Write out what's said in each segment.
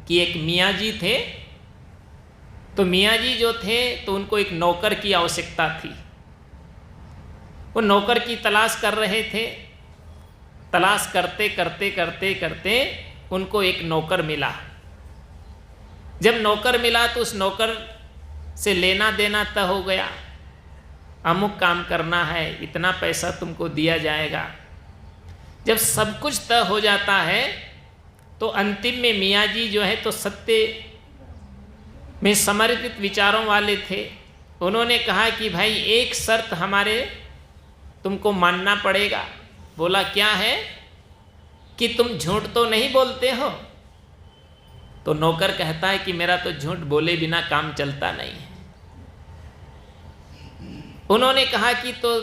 कि एक मियाँ जी थे, तो मियाँ जी जो थे तो उनको एक नौकर की आवश्यकता थी। वो नौकर की तलाश कर रहे थे। तलाश करते करते करते करते उनको एक नौकर मिला। जब नौकर मिला तो उस नौकर से लेना देना तय हो गया। अमुक काम करना है, इतना पैसा तुमको दिया जाएगा। जब सब कुछ तय हो जाता है तो अंतिम में मियाँ जी जो है तो सत्य में समर्पित विचारों वाले थे। उन्होंने कहा कि भाई एक शर्त हमारे तुमको मानना पड़ेगा। बोला क्या है? कि तुम झूठ तो नहीं बोलते हो? तो नौकर कहता है कि मेरा तो झूठ बोले बिना काम चलता नहीं है। उन्होंने कहा कि तो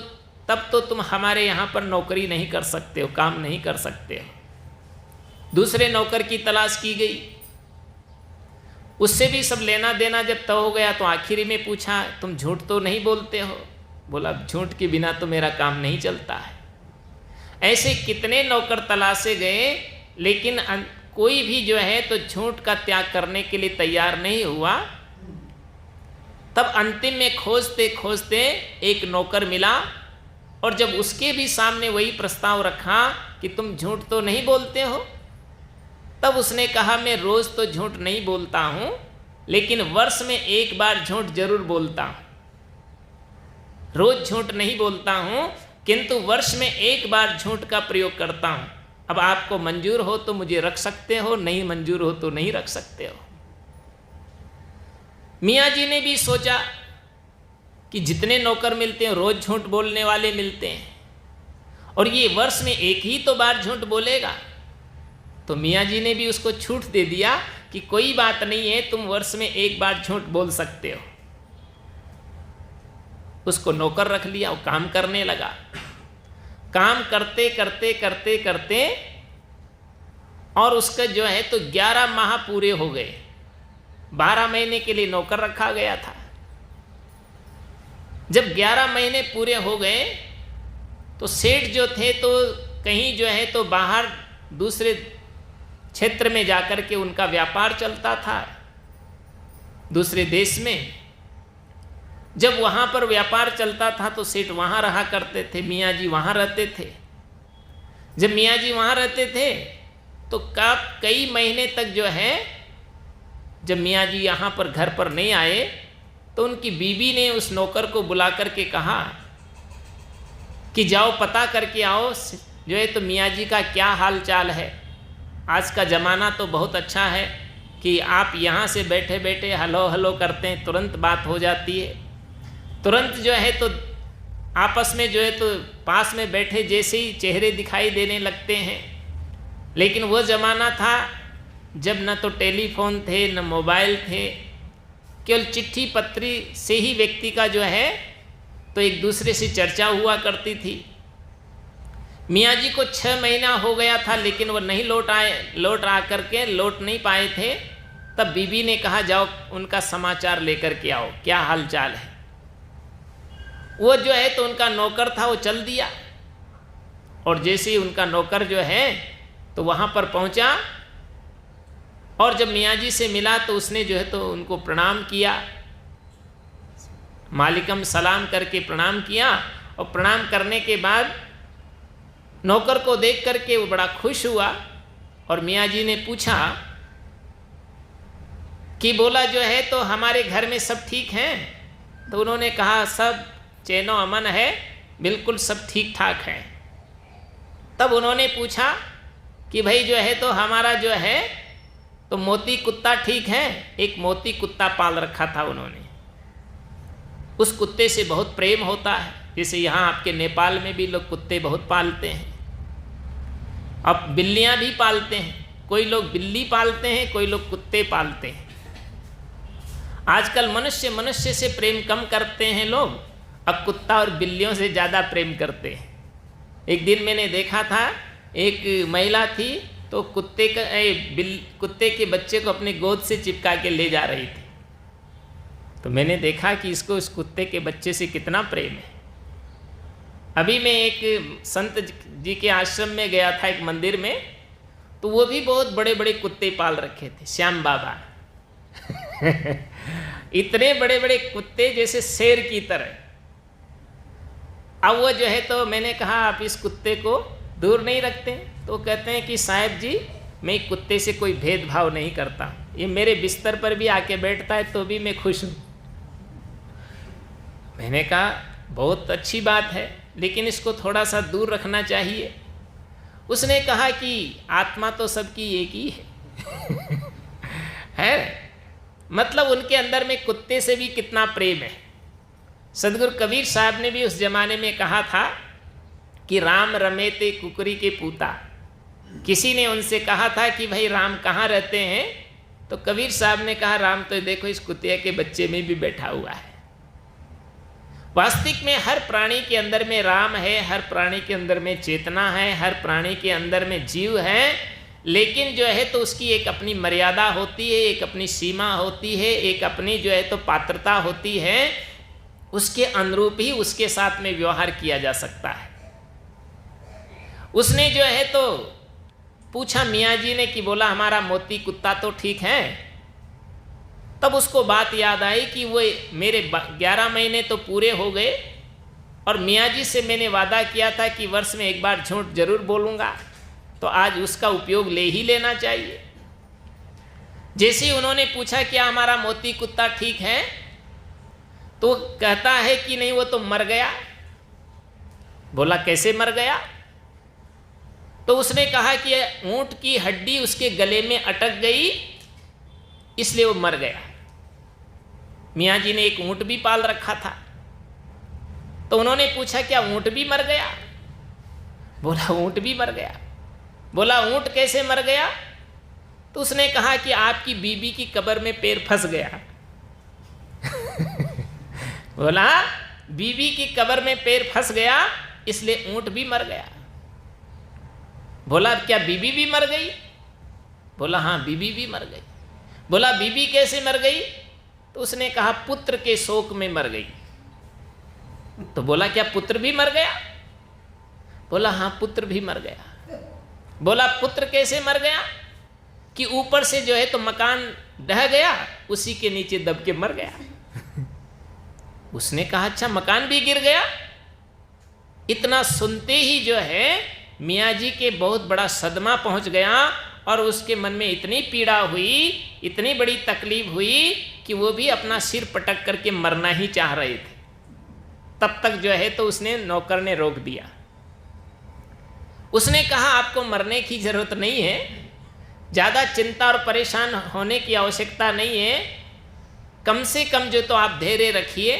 तब तो तुम हमारे यहाँ पर नौकरी नहीं कर सकते हो, काम नहीं कर सकते हो। दूसरे नौकर की तलाश की गई, उससे भी सब लेना देना जब तय हो गया तो आखिरी में पूछा तुम झूठ तो नहीं बोलते हो? बोला झूठ के बिना तो मेरा काम नहीं चलता है। ऐसे कितने नौकर तलाशे गए, लेकिन कोई भी जो है तो झूठ का त्याग करने के लिए तैयार नहीं हुआ। तब अंतिम में खोजते खोजते एक नौकर मिला, और जब उसके भी सामने वही प्रस्ताव रखा कि तुम झूठ तो नहीं बोलते हो, तब उसने कहा मैं रोज़ तो झूठ नहीं बोलता हूँ, लेकिन वर्ष में एक बार झूठ जरूर बोलता हूँ। रोज़ झूठ नहीं बोलता हूँ, किंतु वर्ष में एक बार झूठ का प्रयोग करता हूँ। अब आपको मंजूर हो तो मुझे रख सकते हो, नहीं मंजूर हो तो नहीं रख सकते हो। मियाँ जी ने भी सोचा कि जितने नौकर मिलते हैं रोज़ झूठ बोलने वाले मिलते हैं, और ये वर्ष में एक ही तो बार झूठ बोलेगा। तो मियाँ जी ने भी उसको छूट दे दिया कि कोई बात नहीं है, तुम वर्ष में एक बार झूठ बोल सकते हो। उसको नौकर रख लिया, वो काम करने लगा। काम करते करते करते करते और उसका जो है तो 11 माह पूरे हो गए। 12 महीने के लिए नौकर रखा गया था। जब 11 महीने पूरे हो गए तो सेठ जो थे तो कहीं जो है तो बाहर दूसरे क्षेत्र में जाकर के उनका व्यापार चलता था, दूसरे देश में। जब वहाँ पर व्यापार चलता था तो सेठ वहाँ रहा करते थे, मियाँ जी वहाँ रहते थे। जब मियाँ जी वहाँ रहते थे तो कई महीने तक जो है, जब मियाँ जी यहाँ पर घर पर नहीं आए तो उनकी बीवी ने उस नौकर को बुला करके कहा कि जाओ पता करके आओ जो है तो मियाँ जी का क्या हाल चाल है। आज का ज़माना तो बहुत अच्छा है कि आप यहाँ से बैठे बैठे हलो हलो करते हैं, तुरंत बात हो जाती है। तुरंत जो है तो आपस में जो है तो पास में बैठे जैसे ही चेहरे दिखाई देने लगते हैं। लेकिन वो ज़माना था जब न तो टेलीफोन थे न मोबाइल थे, केवल चिट्ठी पत्री से ही व्यक्ति का जो है तो एक दूसरे से चर्चा हुआ करती थी। मियाँ जी को 6 महीना हो गया था, लेकिन वो नहीं लौट नहीं पाए थे। तब बीबी ने कहा जाओ उनका समाचार लेकर के आओ, क्या हाल चाल है। वो जो है तो उनका नौकर था, वो चल दिया, और जैसे ही उनका नौकर जो है तो वहाँ पर पहुँचा, और जब मियाँ जी से मिला तो उसने जो है तो उनको प्रणाम किया, मालिकम सलाम करके प्रणाम किया। और प्रणाम करने के बाद नौकर को देख करके वो बड़ा खुश हुआ, और मियाँ जी ने पूछा कि बोला जो है तो हमारे घर में सब ठीक हैं? तो उन्होंने कहा सब चैनो अमन है, बिल्कुल सब ठीक ठाक है। तब उन्होंने पूछा कि भाई जो है तो हमारा जो है तो मोती कुत्ता ठीक है? एक मोती कुत्ता पाल रखा था उन्होंने। उस कुत्ते से बहुत प्रेम होता है, जैसे यहाँ आपके नेपाल में भी लोग कुत्ते बहुत पालते हैं। अब बिल्लियाँ भी पालते हैं, कोई लोग बिल्ली पालते हैं, कोई लोग कुत्ते पालते हैं। आजकल मनुष्य से प्रेम कम करते हैं लोग, अब कुत्ता और बिल्लियों से ज़्यादा प्रेम करते हैं। एक दिन मैंने देखा था, एक महिला थी तो कुत्ते के बच्चे को अपने गोद से चिपका के ले जा रही थी। तो मैंने देखा कि इसको उस कुत्ते के बच्चे से कितना प्रेम है। अभी मैं एक संत जी के आश्रम में गया था, एक मंदिर में, तो तो वो भी बहुत बड़े बड़े कुत्ते पाल रखे थे, श्याम बाबा इतने बड़े बड़े कुत्ते जैसे शेर की तरह। अब वो जो है तो मैंने कहा आप इस कुत्ते को दूर नहीं रखते? तो कहते हैं कि साहब जी मैं कुत्ते से कोई भेदभाव नहीं करता, ये मेरे बिस्तर पर भी आके बैठता है तो भी मैं खुश हूँ। मैंने कहा बहुत अच्छी बात है, लेकिन इसको थोड़ा सा दूर रखना चाहिए। उसने कहा कि आत्मा तो सबकी एक ही है मतलब उनके अंदर में कुत्ते से भी कितना प्रेम है। सदगुरु कबीर साहब ने भी उस जमाने में कहा था कि राम रमे ते कुकरी के पूता। किसी ने उनसे कहा था कि भाई राम कहाँ रहते हैं, तो कबीर साहब ने कहा राम तो देखो इस कुतिया के बच्चे में भी बैठा हुआ है। वास्तविक में हर प्राणी के अंदर में राम है, हर प्राणी के अंदर में चेतना है, हर प्राणी के अंदर में जीव है, लेकिन जो है तो उसकी एक अपनी मर्यादा होती है, एक अपनी सीमा होती है, एक अपनी जो है तो पात्रता होती है, उसके अनुरूप ही उसके साथ में व्यवहार किया जा सकता है। उसने जो है तो पूछा मियाँ जी ने कि बोला हमारा मोती कुत्ता तो ठीक है। तब उसको बात याद आई कि वो मेरे 11 महीने तो पूरे हो गए और मियाँ जी से मैंने वादा किया था कि वर्ष में एक बार झूठ जरूर बोलूँगा, तो आज उसका उपयोग ले ही लेना चाहिए। जैसे ही उन्होंने पूछा क्या हमारा मोती कुत्ता ठीक है, तो कहता है कि नहीं वो तो मर गया। बोला कैसे मर गया? तो उसने कहा कि ऊंट की हड्डी उसके गले में अटक गई इसलिए वो मर गया। मियाँ जी ने एक ऊंट भी पाल रखा था, तो उन्होंने पूछा क्या ऊंट भी मर गया? बोला ऊंट भी मर गया। बोला ऊंट कैसे मर गया? तो उसने कहा कि आपकी बीबी की कब्र में पैर फंस गया। बोला बीबी की कब्र में पैर फंस गया इसलिए ऊंट भी मर गया। बोला क्या बीबी भी मर गई? बोला हाँ बीबी भी मर गई। बोला बीबी कैसे मर गई? तो उसने कहा पुत्र के शोक में मर गई। तो बोला क्या पुत्र भी मर गया? बोला हाँ पुत्र भी मर गया। बोला पुत्र कैसे मर गया? कि ऊपर से जो है तो मकान ढह गया, उसी के नीचे दब के मर गया। उसने कहा अच्छा मकान भी गिर गया? इतना सुनते ही जो है मियाँ जी के बहुत बड़ा सदमा पहुंच गया और उसके मन में इतनी पीड़ा हुई, इतनी बड़ी तकलीफ हुई कि वो भी अपना सिर पटक करके मरना ही चाह रहे थे। तब तक जो है तो उसने नौकर ने रोक दिया। उसने कहा आपको मरने की जरूरत नहीं है, ज़्यादा चिंता और परेशान होने की आवश्यकता नहीं है। कम से कम जो तो आप धैर्य रखिए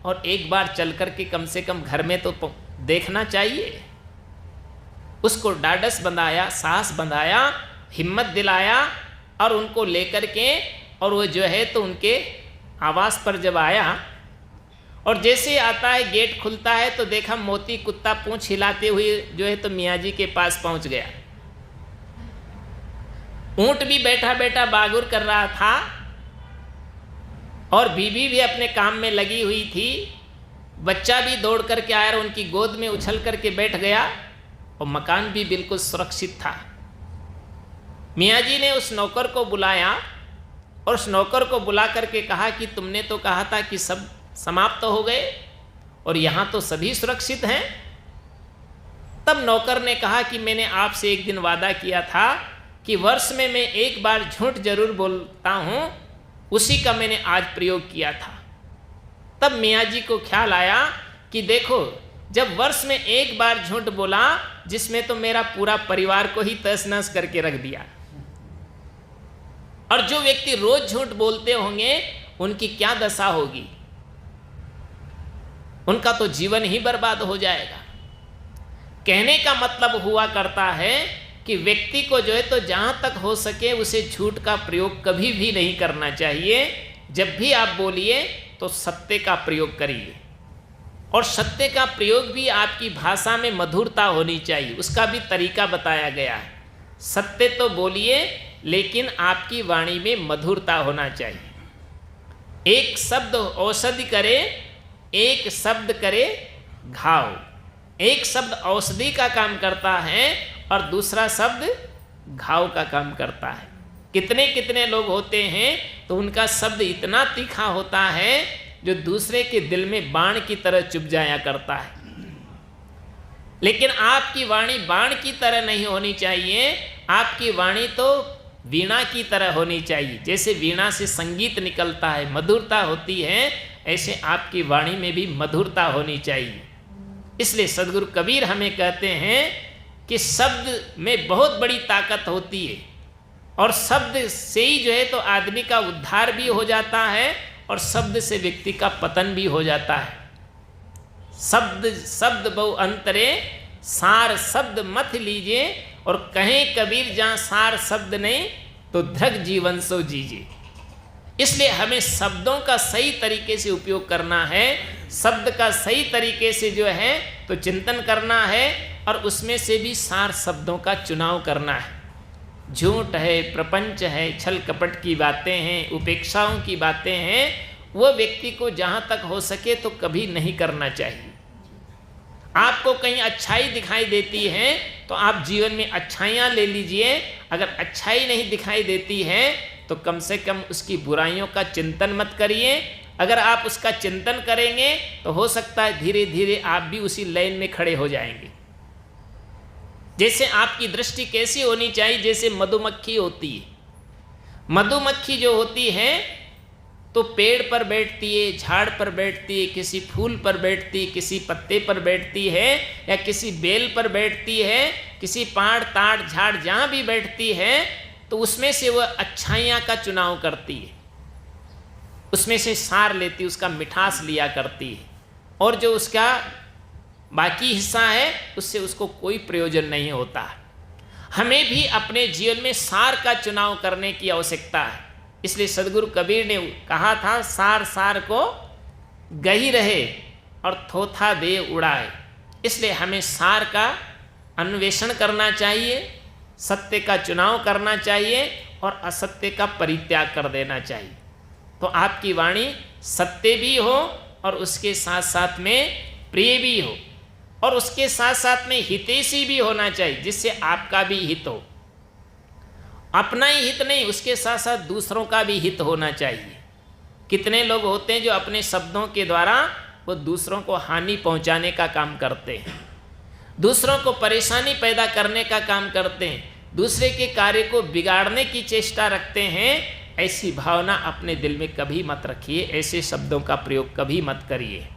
और एक बार चल करके कम से कम घर में तो देखना चाहिए। उसको ढाढ़स बंधाया, साहस बंधाया, हिम्मत दिलाया और उनको लेकर के और वो जो है तो उनके आवास पर जब आया और जैसे आता है गेट खुलता है तो देखा मोती कुत्ता पूंछ हिलाते हुए जो है तो मियाँ जी के पास पहुंच गया। ऊंट भी बैठा बैठा बागुर कर रहा था और बीबी भी अपने काम में लगी हुई थी। बच्चा भी दौड़ करके आया और उनकी गोद में उछल करके बैठ गया और मकान भी बिल्कुल सुरक्षित था। मियाँ जी ने उस नौकर को बुलाया और उस नौकर को बुला करके कहा कि तुमने तो कहा था कि सब समाप्त हो गए और यहाँ तो सभी सुरक्षित हैं। तब नौकर ने कहा कि मैंने आपसे एक दिन वादा किया था कि वर्ष में मैं एक बार झूठ जरूर बोलता हूँ, उसी का मैंने आज प्रयोग किया था। तब मियाँ जी को ख्याल आया कि देखो जब वर्ष में एक बार झूठ बोला जिसमें तो मेरा पूरा परिवार को ही तहस नहस करके रख दिया, और जो व्यक्ति रोज झूठ बोलते होंगे उनकी क्या दशा होगी, उनका तो जीवन ही बर्बाद हो जाएगा। कहने का मतलब हुआ करता है कि व्यक्ति को जो है तो जहां तक हो सके उसे झूठ का प्रयोग कभी भी नहीं करना चाहिए। जब भी आप बोलिए तो सत्य का प्रयोग करिए और सत्य का प्रयोग भी आपकी भाषा में मधुरता होनी चाहिए, उसका भी तरीका बताया गया है। सत्य तो बोलिए लेकिन आपकी वाणी में मधुरता होना चाहिए। एक शब्द औषधि करे, एक शब्द करे घाव। एक शब्द औषधि का काम करता है और दूसरा शब्द घाव का काम करता है। कितने कितने लोग होते हैं तो उनका शब्द इतना तीखा होता है जो दूसरे के दिल में बाण की तरह चुभ जाया करता है। लेकिन आपकी वाणी बाण की तरह नहीं होनी चाहिए, आपकी वाणी तो वीणा की तरह होनी चाहिए। जैसे वीणा से संगीत निकलता है, मधुरता होती है, ऐसे आपकी वाणी में भी मधुरता होनी चाहिए। इसलिए सदगुरु कबीर हमें कहते हैं कि शब्द में बहुत बड़ी ताकत होती है और शब्द से ही जो है तो आदमी का उद्धार भी हो जाता है और शब्द से व्यक्ति का पतन भी हो जाता है। शब्द बहु अंतरे सार शब्द मत लीजिए, और कहें कबीर जहाँ सार शब्द नहीं तो धृग जीवन सो जीजिए। इसलिए हमें शब्दों का सही तरीके से उपयोग करना है, शब्द का सही तरीके से जो है तो चिंतन करना है और उसमें से भी सार शब्दों का चुनाव करना है। झूठ है, प्रपंच है, छल कपट की बातें हैं, उपेक्षाओं की बातें हैं, वो व्यक्ति को जहाँ तक हो सके तो कभी नहीं करना चाहिए। आपको कहीं अच्छाई दिखाई देती है तो आप जीवन में अच्छाइयाँ ले लीजिए, अगर अच्छाई नहीं दिखाई देती है तो कम से कम उसकी बुराइयों का चिंतन मत करिए। अगर आप उसका चिंतन करेंगे तो हो सकता है धीरे धीरे आप भी उसी लाइन में खड़े हो जाएंगे। जैसे आपकी दृष्टि कैसी होनी चाहिए, जैसे मधुमक्खी होती है। मधुमक्खी जो होती है तो पेड़ पर बैठती है, झाड़ पर बैठती है, किसी फूल पर बैठती है, किसी पत्ते पर बैठती है, या किसी बेल पर बैठती है, किसी पहाड़ ताड़ झाड़ जहाँ भी बैठती है तो उसमें से वह अच्छाइयाँ का चुनाव करती है, उसमें से सार लेती, उसका मिठास लिया करती है, और जो उसका बाकी हिस्सा है उससे उसको कोई प्रयोजन नहीं होता। हमें भी अपने जीवन में सार का चुनाव करने की आवश्यकता है। इसलिए सदगुरु कबीर ने कहा था, सार सार को गही रहे और थोथा दे उड़ाए। इसलिए हमें सार का अन्वेषण करना चाहिए, सत्य का चुनाव करना चाहिए और असत्य का परित्याग कर देना चाहिए। तो आपकी वाणी सत्य भी हो और उसके साथ साथ में प्रिय भी हो, और उसके साथ साथ में हितैषी भी होना चाहिए, जिससे आपका भी हित हो। अपना ही हित नहीं, उसके साथ साथ दूसरों का भी हित होना चाहिए। कितने लोग होते हैं जो अपने शब्दों के द्वारा वो दूसरों को हानि पहुंचाने का काम करते हैं, दूसरों को परेशानी पैदा करने का काम करते हैं, दूसरे के कार्य को बिगाड़ने की चेष्टा रखते हैं। ऐसी भावना अपने दिल में कभी मत रखिए, ऐसे शब्दों का प्रयोग कभी मत करिए।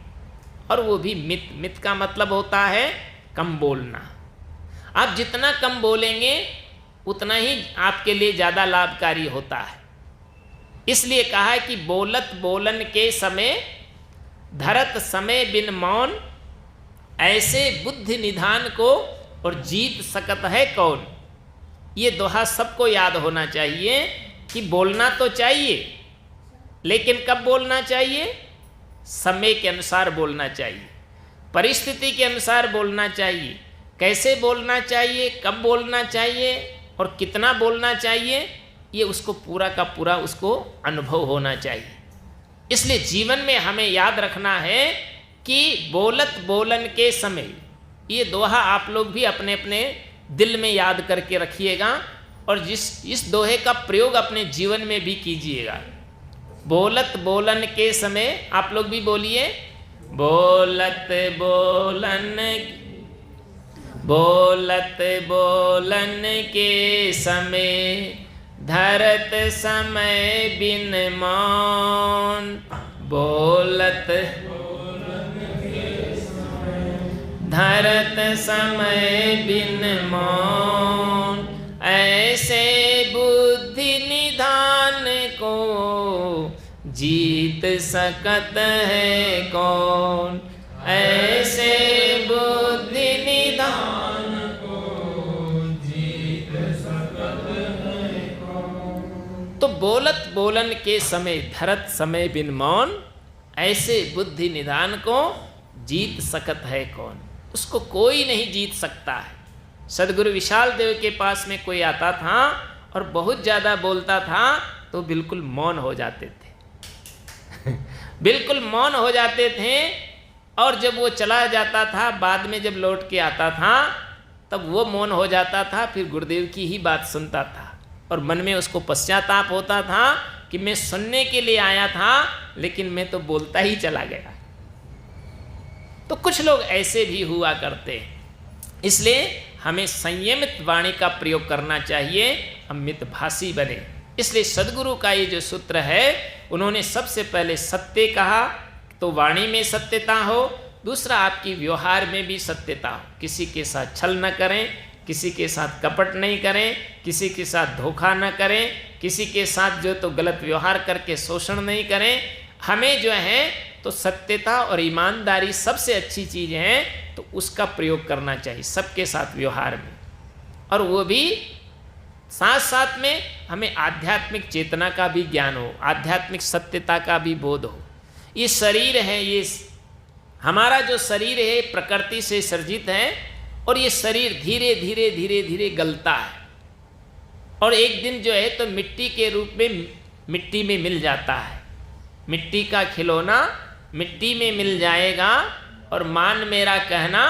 और वो भी मित का मतलब होता है कम बोलना। आप जितना कम बोलेंगे उतना ही आपके लिए ज़्यादा लाभकारी होता है। इसलिए कहा है कि बोलत बोलन के समय धरत समय बिन मौन, ऐसे बुद्धि निधान को और जीत सकत है कौन। ये दोहा सबको याद होना चाहिए कि बोलना तो चाहिए, लेकिन कब बोलना चाहिए? समय के अनुसार बोलना चाहिए, परिस्थिति के अनुसार बोलना चाहिए। कैसे बोलना चाहिए, कब बोलना चाहिए और कितना बोलना चाहिए, ये उसको पूरा का पूरा उसको अनुभव होना चाहिए। इसलिए जीवन में हमें याद रखना है कि बोलत बोलन के समय, ये दोहा आप लोग भी अपने अपने दिल में याद करके रखिएगा और इस दोहे का प्रयोग अपने जीवन में भी कीजिएगा। बोलत बोलन के समय आप लोग भी बोलिए, बोलत बोलन, बोलत बोलन के समय धरत समय बिन मौन, बोलत धरत समय बिन मौन, ऐसे बुद्धि निधान को जीत सकत है कौन, ऐसे बुद्धि निधान को जीत सकत है कौन। तो बोलत बोलन के समय धरत समय बिन मौन, ऐसे बुद्धि निधान को जीत सकत है कौन। उसको कोई नहीं जीत सकता है। सदगुरु विशाल देव के पास में कोई आता था और बहुत ज़्यादा बोलता था तो बिल्कुल मौन हो जाते थे बिल्कुल मौन हो जाते थे। और जब वो चला जाता था, बाद में जब लौट के आता था तब वो मौन हो जाता था, फिर गुरुदेव की ही बात सुनता था और मन में उसको पश्चाताप होता था कि मैं सुनने के लिए आया था लेकिन मैं तो बोलता ही चला गया। तो कुछ लोग ऐसे भी हुआ करते हैं, इसलिए हमें संयमित वाणी का प्रयोग करना चाहिए, हम मितभाषी बने। इसलिए सद्गुरु का ये जो सूत्र है, उन्होंने सबसे पहले सत्य कहा, तो वाणी में सत्यता हो, दूसरा आपकी व्यवहार में भी सत्यता हो, किसी के साथ छल न करें, किसी के साथ कपट नहीं करें, किसी के साथ धोखा न करें, किसी के साथ जो तो गलत व्यवहार करके शोषण नहीं करें। हमें जो है तो सत्यता और ईमानदारी सबसे अच्छी चीज़ है, तो उसका प्रयोग करना चाहिए सबके साथ व्यवहार में। और वो भी साथ साथ में हमें आध्यात्मिक चेतना का भी ज्ञान हो, आध्यात्मिक सत्यता का भी बोध हो। ये शरीर है, ये हमारा जो शरीर है प्रकृति से सर्जित है और ये शरीर धीरे धीरे धीरे धीरे गलता है और एक दिन जो है तो मिट्टी के रूप में मिट्टी में मिल जाता है। मिट्टी का खिलौना मिट्टी में मिल जाएगा और मान मेरा कहना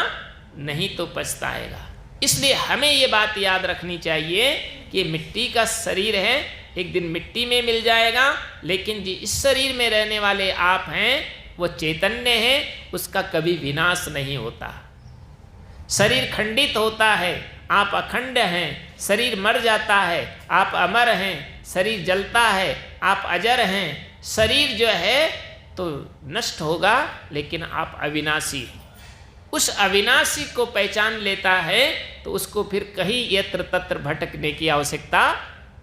नहीं तो पछताएगा। इसलिए हमें ये बात याद रखनी चाहिए कि मिट्टी का शरीर है, एक दिन मिट्टी में मिल जाएगा, लेकिन जी इस शरीर में रहने वाले आप हैं वो चैतन्य है, उसका कभी विनाश नहीं होता। शरीर खंडित होता है, आप अखंड हैं। शरीर मर जाता है, आप अमर हैं। शरीर जलता है, आप अजर हैं। शरीर जो है तो नष्ट होगा, लेकिन आप अविनाशी हैं। उस अविनाशी को पहचान लेता है तो उसको फिर कहीं यत्र तत्र भटकने की आवश्यकता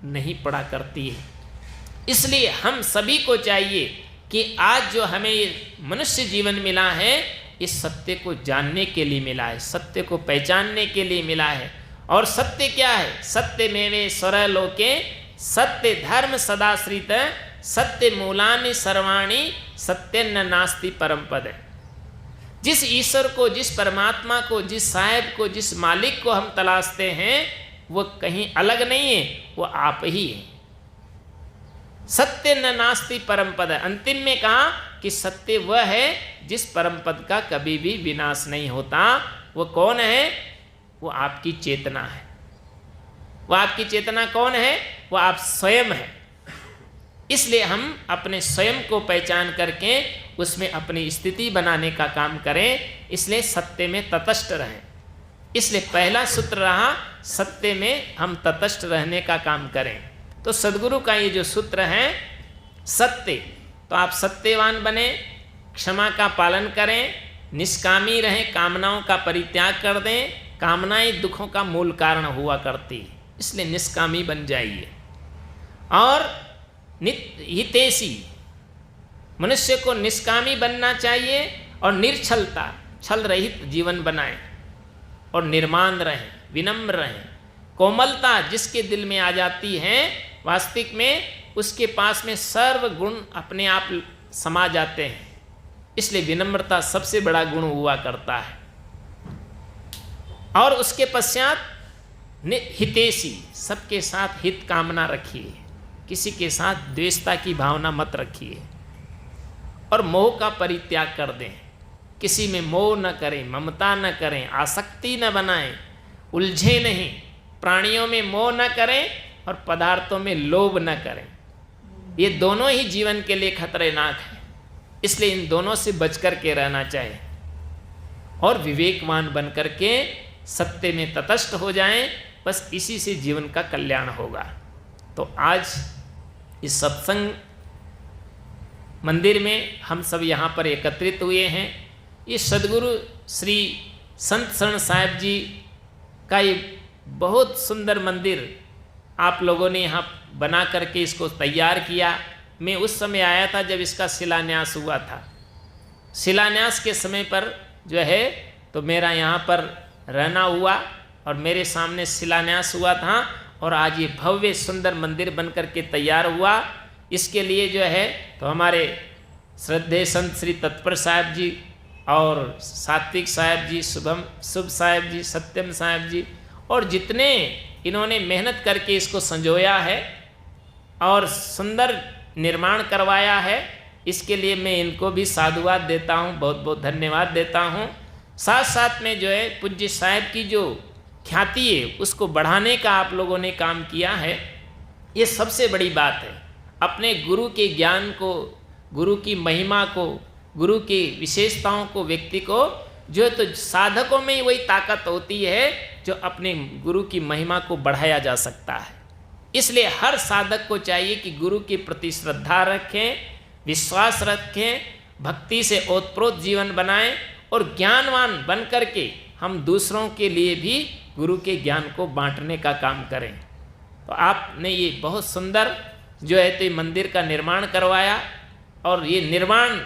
नहीं पड़ा करती है। इसलिए हम सभी को चाहिए कि आज जो हमें ये मनुष्य जीवन मिला है, इस सत्य को जानने के लिए मिला है, सत्य को पहचानने के लिए मिला है। और सत्य क्या है? सत्य मेवे स्वर लोके सत्य धर्म सदाश्रित सत्य मूलानि सर्वाणि सत्यन्न नास्ति परम पद। जिस ईश्वर को, जिस परमात्मा को, जिस साहेब को, जिस मालिक को हम तलाशते हैं, वो कहीं अलग नहीं है, वो आप ही है। सत्य न नास्ति परम पद। अंतिम में कहा कि सत्य वह है जिस परम पद का कभी भी विनाश नहीं होता। वो कौन है? वो आपकी चेतना है। वो आपकी चेतना कौन है? वो आप स्वयं है। इसलिए हम अपने स्वयं को पहचान करके उसमें अपनी स्थिति बनाने का काम करें। इसलिए सत्य में तटस्थ रहें। इसलिए पहला सूत्र रहा, सत्य में हम तटस्थ रहने का काम करें। तो सद्गुरु का ये जो सूत्र है सत्य, तो आप सत्यवान बने, क्षमा का पालन करें, निष्कामी रहें, कामनाओं का परित्याग कर दें। कामनाएं दुखों का मूल कारण हुआ करती है, इसलिए निष्कामी बन जाइए। और हितैषी, मनुष्य को निष्कामी बनना चाहिए और निर्छलता, छल रहित जीवन बनाएं और निर्माण रहें, विनम्र रहें। कोमलता जिसके दिल में आ जाती है, वास्तविक में उसके पास में सर्व गुण अपने आप समा जाते हैं। इसलिए विनम्रता सबसे बड़ा गुण हुआ करता है। और उसके पश्चात हितैषी, सबके साथ हित कामना रखिए, किसी के साथ द्वेषता की भावना मत रखिए। और मोह का परित्याग कर दें, किसी में मोह न करें, ममता न करें, आसक्ति न बनाएं, उलझे नहीं। प्राणियों में मोह न करें और पदार्थों में लोभ न करें। ये दोनों ही जीवन के लिए खतरनाक है, इसलिए इन दोनों से बच कर के रहना चाहिए। और विवेकवान बन कर के सत्य में तटस्थ हो जाएं, बस इसी से जीवन का कल्याण होगा। तो आज इस सत्संग मंदिर में हम सब यहाँ पर एकत्रित हुए हैं। ये सद्गुरु श्री संत शरण साहेब जी का ये बहुत सुंदर मंदिर आप लोगों ने यहाँ बना करके इसको तैयार किया। मैं उस समय आया था जब इसका शिलान्यास हुआ था। शिलान्यास के समय पर जो है तो मेरा यहाँ पर रहना हुआ और मेरे सामने शिलान्यास हुआ था। और आज ये भव्य सुंदर मंदिर बन करके तैयार हुआ। इसके लिए जो है तो हमारे श्रद्धेय संत श्री तत्पर साहेब जी और सात्विक साहेब जी, शुभ साहेब जी, सत्यम साहेब जी और जितने इन्होंने मेहनत करके इसको संजोया है और सुंदर निर्माण करवाया है, इसके लिए मैं इनको भी साधुवाद देता हूँ, बहुत बहुत धन्यवाद देता हूँ। साथ साथ में जो है पूज्य साहेब की जो ख्याति है उसको बढ़ाने का आप लोगों ने काम किया है, ये सबसे बड़ी बात है। अपने गुरु के ज्ञान को, गुरु की महिमा को, गुरु की विशेषताओं को व्यक्ति को जो है तो साधकों में ही वही ताकत होती है जो अपने गुरु की महिमा को बढ़ाया जा सकता है। इसलिए हर साधक को चाहिए कि गुरु के प्रति श्रद्धा रखें, विश्वास रखें, भक्ति से ओतप्रोत जीवन बनाएं और ज्ञानवान बन करके हम दूसरों के लिए भी गुरु के ज्ञान को बांटने का काम करें। तो आपने ये बहुत सुंदर जो है तो ये मंदिर का निर्माण करवाया और ये निर्माण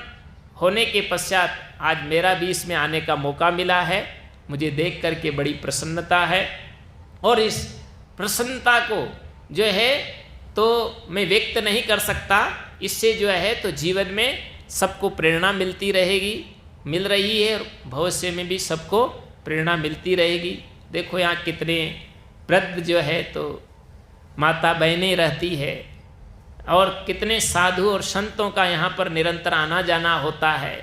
होने के पश्चात आज मेरा भी इसमें आने का मौका मिला है। मुझे देख करके बड़ी प्रसन्नता है और इस प्रसन्नता को जो है तो मैं व्यक्त नहीं कर सकता। इससे जो है तो जीवन में सबको प्रेरणा मिलती रहेगी, मिल रही है और भविष्य में भी सबको प्रेरणा मिलती रहेगी। देखो यहाँ कितने वृद्ध जो है तो माता बहनें रहती है और कितने साधु और संतों का यहाँ पर निरंतर आना जाना होता है।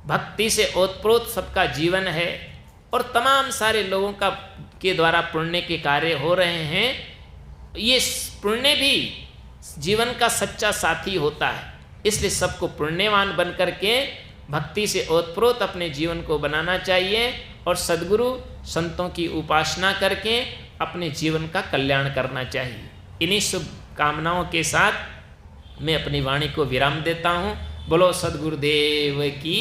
भक्ति से ओतप्रोत सबका जीवन है और तमाम सारे लोगों का के द्वारा पुण्य के कार्य हो रहे हैं। ये पुण्य भी जीवन का सच्चा साथी होता है। इसलिए सबको पुण्यवान बन करके भक्ति से ओतप्रोत अपने जीवन को बनाना चाहिए और सद्गुरु संतों की उपासना करके अपने जीवन का कल्याण करना चाहिए। इन्हीं शुभ कामनाओं के साथ मैं अपनी वाणी को विराम देता हूँ। बोलो सद्गुरुदेव की।